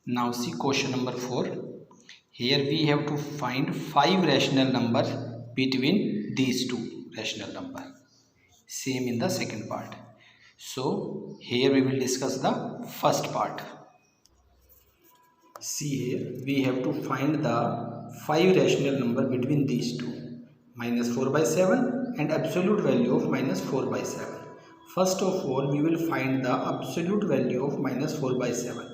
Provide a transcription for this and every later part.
Now see question number 4. Here we have to find 5 rational numbers between these two rational numbers. Same in the second part. So here we will discuss the first part. See here we have to find the 5 rational number between these two. Minus 4 by 7 and absolute value of minus 4 by 7. First of all we will find the absolute value of minus 4 by 7.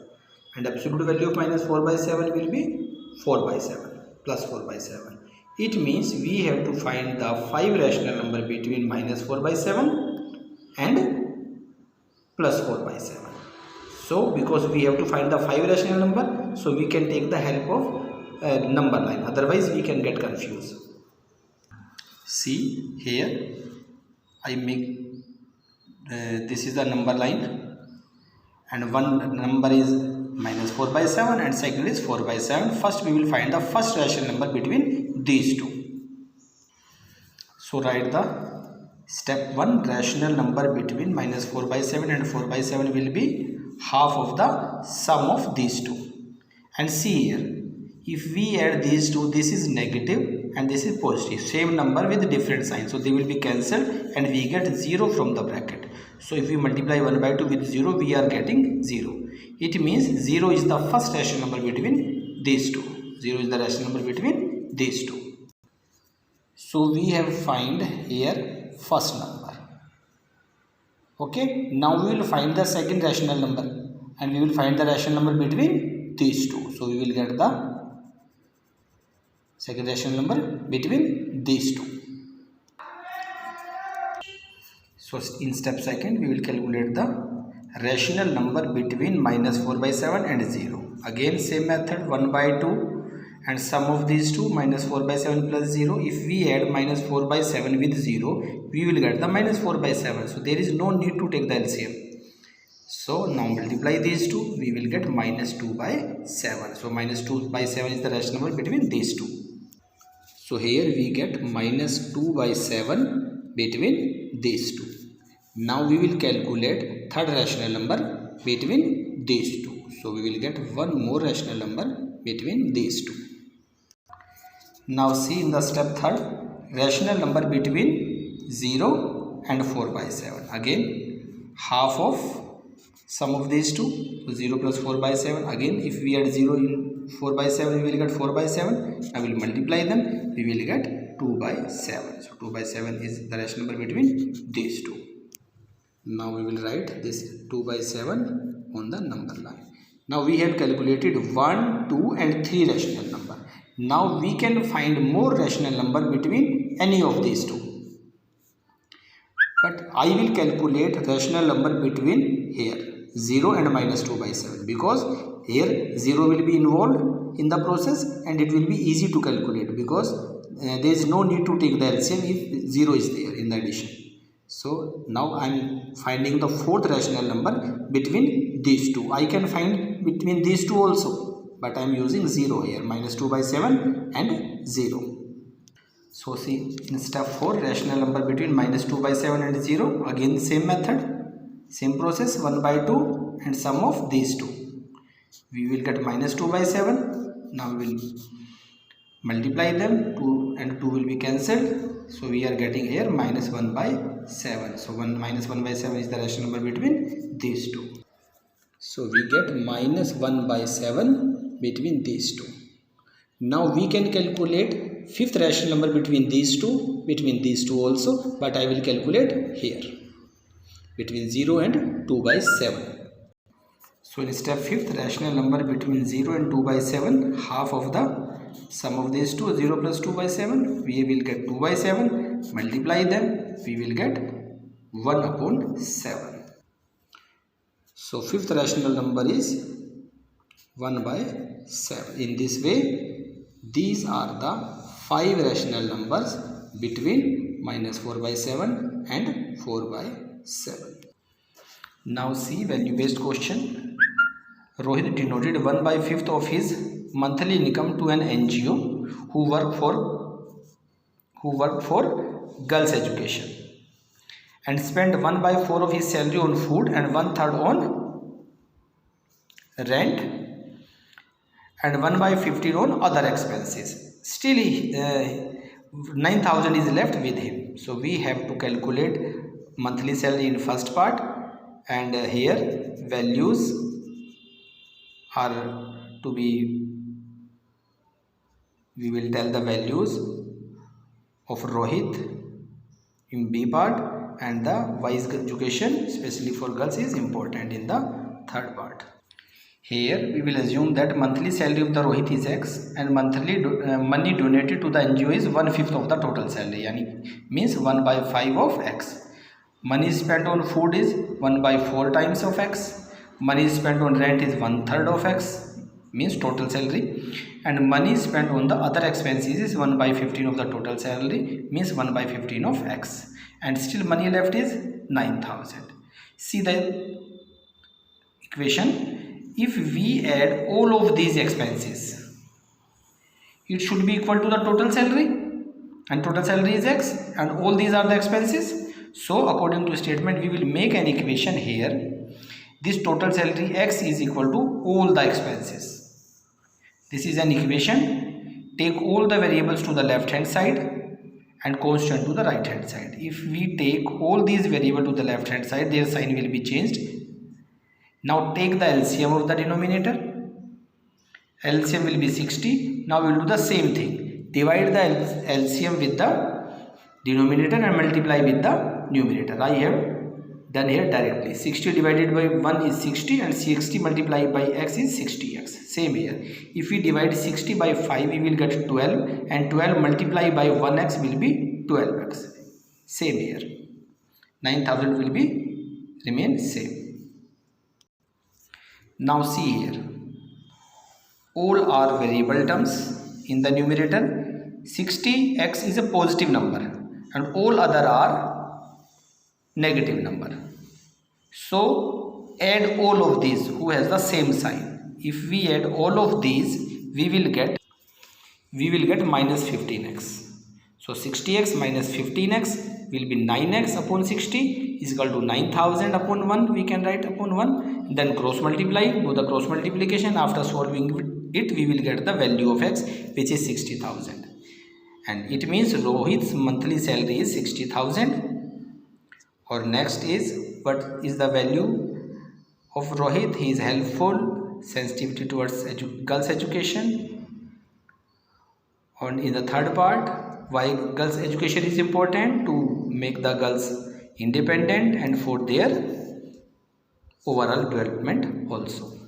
And absolute value of minus 4 by 7 will be 4 by 7 plus 4 by 7. It means we have to find the 5 rational number between minus 4 by 7 and plus 4 by 7. So because we have to find the 5 rational number, so we can take the help of number line, otherwise we can get confused. See here I make this is the number line, and one number is minus 4 by 7 and second is 4 by 7. First we will find the first rational number between these two. So write the step 1, rational number between minus 4 by 7 and 4 by 7 will be half of the sum of these two. And see here, if we add these two, this is negative and this is positive, same number with different signs, so they will be cancelled and we get 0 from the bracket. So if we multiply 1 by 2 with 0, we are getting 0. It means 0 is the first rational number between these two. 0 is the rational number between these two. So we have find here first number. Okay, now we will find the second rational number and we will find the rational number between these two. So we will get the second rational number between these two. So in step second we will calculate the rational number between minus 4 by 7 and 0. Again same method, 1 by 2 and sum of these two, minus 4 by 7 plus 0. If we add minus 4 by 7 with 0, we will get the minus 4 by 7. So there is no need to take the LCM. So now multiply these two, we will get minus 2 by 7. So minus 2 by 7 is the rational number between these two. So here we get minus 2 by 7 between these two. Now we will calculate third rational number between these two. So we will get one more rational number between these two. Now see in the step third, rational number between 0 and 4 by 7. Again half of sum of these two, so 0 plus 4 by 7. Again if we add 0 in 4 by 7, we will get 4 by 7. I will multiply them, we will get 2 by 7. So 2 by 7 is the rational number between these two. Now we will write this 2 by 7 on the number line. Now we have calculated 1, 2 and 3 rational number. Now we can find more rational number between any of these two. But I will calculate rational number between here 0 and minus 2 by 7, because here 0 will be involved in the process and it will be easy to calculate, because there is no need to take the LCM if 0 is there in the addition. So now I am finding the fourth rational number between these two. I can find between these two also, but I am using 0 here, minus 2 by 7 and 0. So see in step 4, rational number between minus 2 by 7 and 0. Again same method, same process, 1 by 2 and sum of these two. We will get minus 2 by 7. Now we will multiply them, 2 and 2 will be cancelled. So we are getting here minus 1 by 7. So minus 1 by 7 is the rational number between these two. So we get minus 1 by 7 between these two. Now we can calculate fifth rational number between these two also, but I will calculate here between 0 and 2 by 7. So in step 5th, rational number between 0 and 2 by 7, half of the sum of these two, 0 plus 2 by 7, we will get 2 by 7, multiply them, we will get 1 upon 7. So fifth rational number is 1 by 7. In this way, these are the 5 rational numbers between minus 4 by 7 and 4 by 7. Now see value based question. Rohit denoted 1 by 5th of his monthly income to an NGO who worked for girls education, and spent 1 by 4 of his salary on food and 1/3 on rent and 1 by 15 on other expenses. Still 9,000 is left with him. So we have to calculate monthly salary in first part, and here values are to be, we will tell the values of Rohit in B part, and the wise education especially for girls is important in the third part. Here we will assume that monthly salary of the Rohit is X and monthly money donated to the NGO is 1/5 of the total salary, yani means 1 by 5 of X. Money spent on food is 1 by 4 times of X. Money spent on rent is 1/3 of X, means total salary, and money spent on the other expenses is 1 by 15 of the total salary, means 1 by 15 of X, and still money left is 9,000. See the equation. If we add all of these expenses, it should be equal to the total salary, and total salary is X and all these are the expenses. So according to statement, we will make an equation here. This total salary X is equal to all the expenses. This is an equation. Take all the variables to the left hand side and constant to the right hand side. If we take all these variables to the left hand side, their sign will be changed. Now take the LCM of the denominator. LCM will be 60. Now we will do the same thing. Divide the LCM with the denominator and multiply with the numerator. I have done here directly. 60 divided by 1 is 60 and 60 multiplied by x is 60x. Same here. If we divide 60 by 5, we will get 12, and 12 multiplied by 1x will be 12x. Same here. 9,000 will be remain same. Now see here, all are variable terms in the numerator. 60x is a positive number and all other are negative number. So add all of these who has the same sign. If we add all of these, we will get minus 15x. So 60x minus 15x will be 9x upon 60 is equal to 9,000 upon 1. We can write upon 1. Then cross multiply, do the cross multiplication. After solving it, we will get the value of x, which is 60,000. And it means Rohit's monthly salary is 60,000. Or next is, what is the value of Rohit? He is helpful, sensitivity towards girls' education. And in the third part, why girls' education is important? To make the girls independent and for their overall development also.